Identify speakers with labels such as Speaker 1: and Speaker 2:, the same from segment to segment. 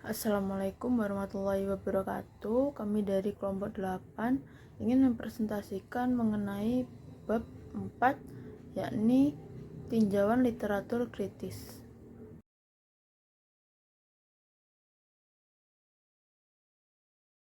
Speaker 1: Assalamualaikum warahmatullahi wabarakatuh. Kami dari kelompok 8 ingin mempresentasikan mengenai bab 4, yakni tinjauan literatur kritis.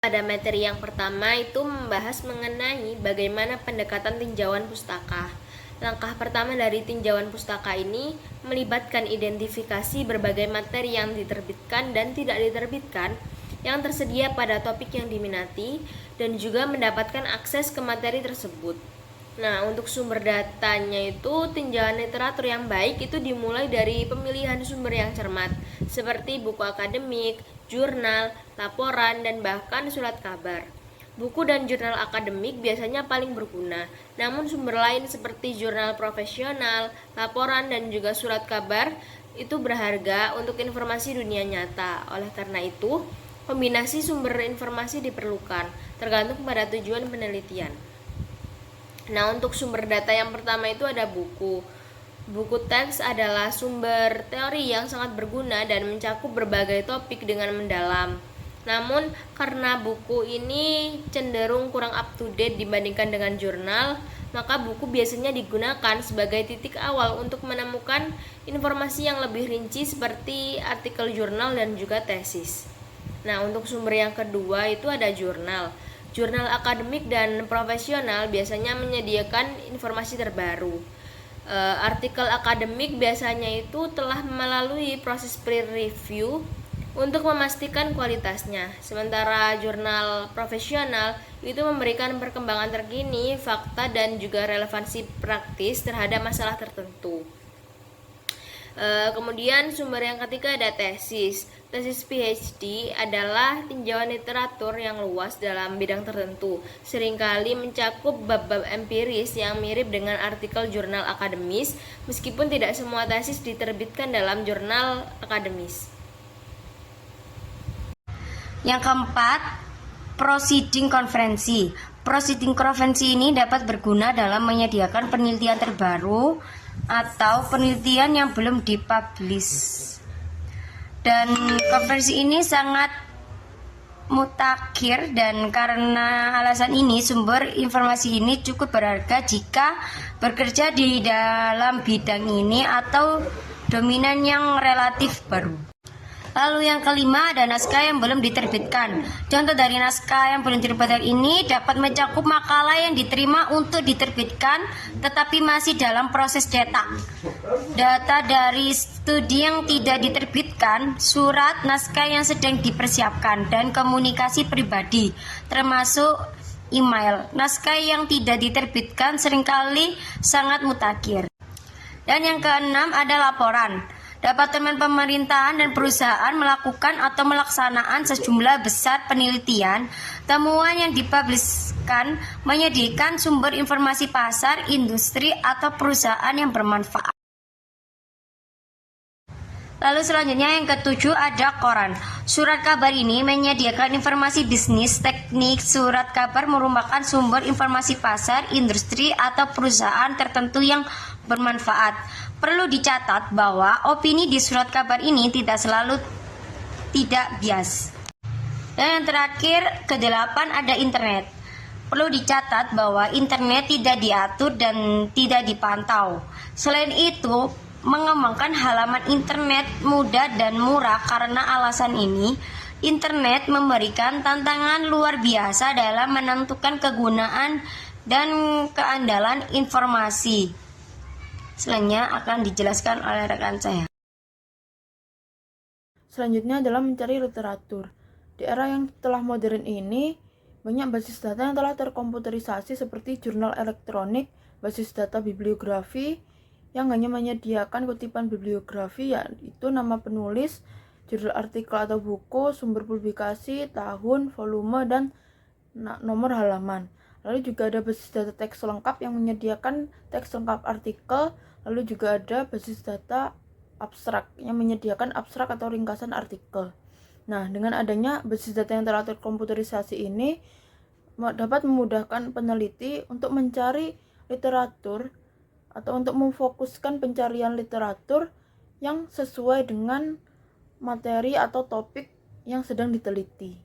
Speaker 2: Pada materi yang pertama itu membahas mengenai bagaimana pendekatan tinjauan pustaka. Langkah pertama dari tinjauan pustaka ini melibatkan identifikasi berbagai materi yang diterbitkan dan tidak diterbitkan yang tersedia pada topik yang diminati dan juga mendapatkan akses ke materi tersebut. Nah, untuk sumber datanya itu tinjauan literatur yang baik itu dimulai dari pemilihan sumber yang cermat, seperti buku akademik, jurnal, laporan, dan bahkan surat kabar. Buku dan jurnal akademik biasanya paling berguna, namun sumber lain seperti jurnal profesional, laporan, dan juga surat kabar itu berharga untuk informasi dunia nyata. Oleh karena itu, kombinasi sumber informasi diperlukan, tergantung pada tujuan penelitian. Nah, untuk sumber data yang pertama itu ada buku. Buku teks adalah sumber teori yang sangat berguna dan mencakup berbagai topik dengan mendalam. Namun, karena buku ini cenderung kurang up to date dibandingkan dengan jurnal, maka buku biasanya digunakan sebagai titik awal untuk menemukan informasi yang lebih rinci seperti artikel jurnal dan juga tesis. Nah, untuk sumber yang kedua itu ada jurnal. Jurnal akademik dan profesional biasanya menyediakan informasi terbaru. Artikel akademik biasanya itu telah melalui proses peer-review untuk memastikan kualitasnya. Sementara jurnal profesional itu memberikan perkembangan terkini, fakta, dan juga relevansi praktis terhadap masalah tertentu. Kemudian sumber yang ketiga ada tesis. Tesis PhD adalah tinjauan literatur yang luas dalam bidang tertentu, seringkali mencakup bab-bab empiris yang mirip dengan artikel jurnal akademis, meskipun tidak semua tesis diterbitkan dalam jurnal akademis.
Speaker 3: Yang keempat, proceeding konferensi. Proceeding konferensi ini dapat berguna dalam menyediakan penelitian terbaru atau penelitian yang belum dipublish. Dan konferensi ini sangat mutakhir, dan karena alasan ini sumber informasi ini cukup berharga jika bekerja di dalam bidang ini atau dominan yang relatif baru. Lalu yang kelima ada naskah yang belum diterbitkan. Contoh dari naskah yang belum diterbitkan ini dapat mencakup makalah yang diterima untuk diterbitkan tetapi masih dalam proses cetak, data dari studi yang tidak diterbitkan, surat naskah yang sedang dipersiapkan, dan komunikasi pribadi termasuk email. Naskah yang tidak diterbitkan seringkali sangat mutakhir. Dan yang keenam ada laporan. Departemen pemerintahan dan perusahaan melakukan atau melaksanakan sejumlah besar penelitian. Temuan yang dipubliskan menyediakan sumber informasi pasar, industri, atau perusahaan yang bermanfaat. Lalu selanjutnya yang ketujuh ada koran. Surat kabar ini menyediakan informasi bisnis, teknik. Surat kabar merupakan sumber informasi pasar, industri, atau perusahaan tertentu yang bermanfaat. Perlu dicatat bahwa opini di surat kabar ini tidak selalu tidak bias. Dan yang terakhir, kedelapan ada internet. Perlu dicatat bahwa internet tidak diatur dan tidak dipantau. Selain itu, mengembangkan halaman internet mudah dan murah. Karena alasan ini, internet memberikan tantangan luar biasa dalam menentukan kegunaan dan keandalan informasi. Selanjutnya akan dijelaskan oleh rekan saya.
Speaker 1: Selanjutnya adalah mencari literatur. Di era yang telah modern ini, banyak basis data yang telah terkomputerisasi seperti jurnal elektronik, basis data bibliografi yang hanya menyediakan kutipan bibliografi, yaitu nama penulis, judul artikel atau buku, sumber publikasi, tahun, volume, dan nomor halaman. Lalu juga ada basis data teks lengkap yang menyediakan teks lengkap artikel. Lalu juga ada basis data abstrak yang menyediakan abstrak atau ringkasan artikel. Nah, dengan adanya basis data yang telah terkomputerisasi ini dapat memudahkan peneliti untuk mencari literatur atau untuk memfokuskan pencarian literatur yang sesuai dengan materi atau topik yang sedang diteliti.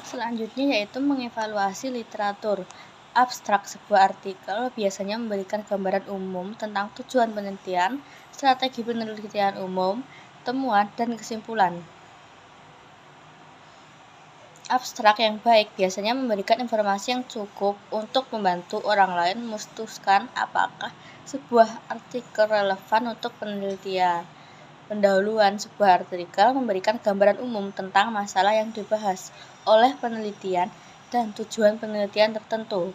Speaker 4: Selanjutnya yaitu mengevaluasi literatur. Abstrak sebuah artikel biasanya memberikan gambaran umum tentang tujuan penelitian, strategi penelitian umum, temuan, dan kesimpulan. Abstrak yang baik biasanya memberikan informasi yang cukup untuk membantu orang lain memutuskan apakah sebuah artikel relevan untuk penelitian. Pendahuluan sebuah artikel memberikan gambaran umum tentang masalah yang dibahas oleh penelitian dan tujuan penelitian tertentu.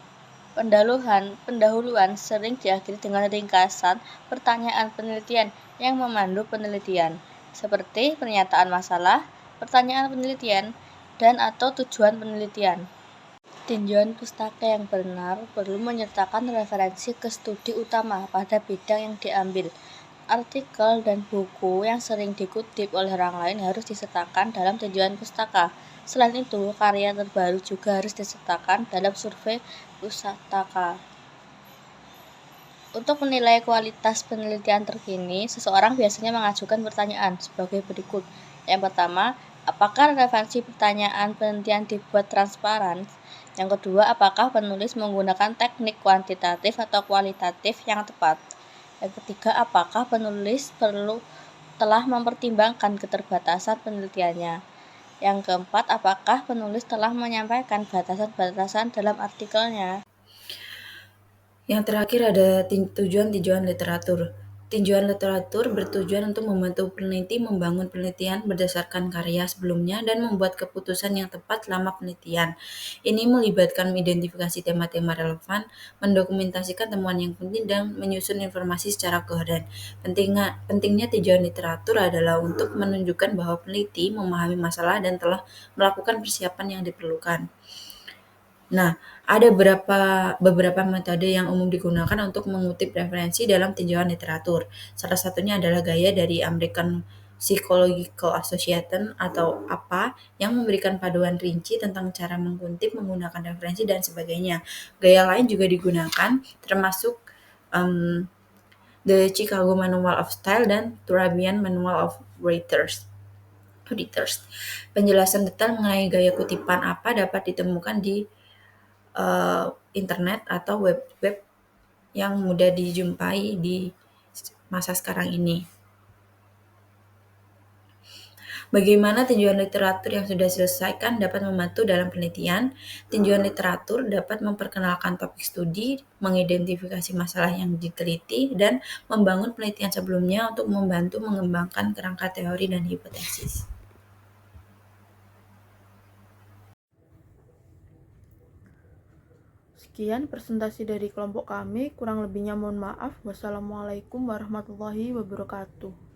Speaker 4: Pendahuluan sering diakhiri dengan ringkasan pertanyaan penelitian yang memandu penelitian, seperti pernyataan masalah, pertanyaan penelitian, dan atau tujuan penelitian. Tinjauan pustaka yang benar perlu menyertakan referensi ke studi utama pada bidang yang diambil. Artikel dan buku yang sering dikutip oleh orang lain harus disertakan dalam tinjauan pustaka. Selain itu, karya terbaru juga harus disertakan dalam survei pustaka. Untuk menilai kualitas penelitian terkini, seseorang biasanya mengajukan pertanyaan sebagai berikut. Yang pertama, apakah relevansi pertanyaan penelitian dibuat transparan? Yang kedua, apakah penulis menggunakan teknik kuantitatif atau kualitatif yang tepat? Yang ketiga, apakah penulis telah mempertimbangkan keterbatasan penelitiannya? Yang keempat, apakah penulis telah menyampaikan batasan-batasan dalam artikelnya?
Speaker 5: Yang terakhir ada tujuan tinjauan literatur. Tinjauan literatur bertujuan untuk membantu peneliti membangun penelitian berdasarkan karya sebelumnya dan membuat keputusan yang tepat selama penelitian. Ini melibatkan mengidentifikasi tema-tema relevan, mendokumentasikan temuan yang penting, dan menyusun informasi secara koheren. Pentingnya tinjauan literatur adalah untuk menunjukkan bahwa peneliti memahami masalah dan telah melakukan persiapan yang diperlukan. Nah, ada beberapa metode yang umum digunakan untuk mengutip referensi dalam tinjauan literatur. Salah satunya adalah gaya dari American Psychological Association atau APA yang memberikan paduan rinci tentang cara mengutip, menggunakan referensi, dan sebagainya. Gaya lain juga digunakan, termasuk The Chicago Manual of Style dan Turabian Manual of Writers. Penjelasan detail mengenai gaya kutipan APA dapat ditemukan di internet atau web yang mudah dijumpai di masa sekarang ini. Bagaimana tinjauan literatur yang sudah diselesaikan dapat membantu dalam penelitian? Tinjauan literatur dapat memperkenalkan topik studi, mengidentifikasi masalah yang diteliti, dan membangun penelitian sebelumnya untuk membantu mengembangkan kerangka teori dan hipotesis.
Speaker 1: Sekian presentasi dari kelompok kami, kurang lebihnya mohon maaf. Wassalamualaikum warahmatullahi wabarakatuh.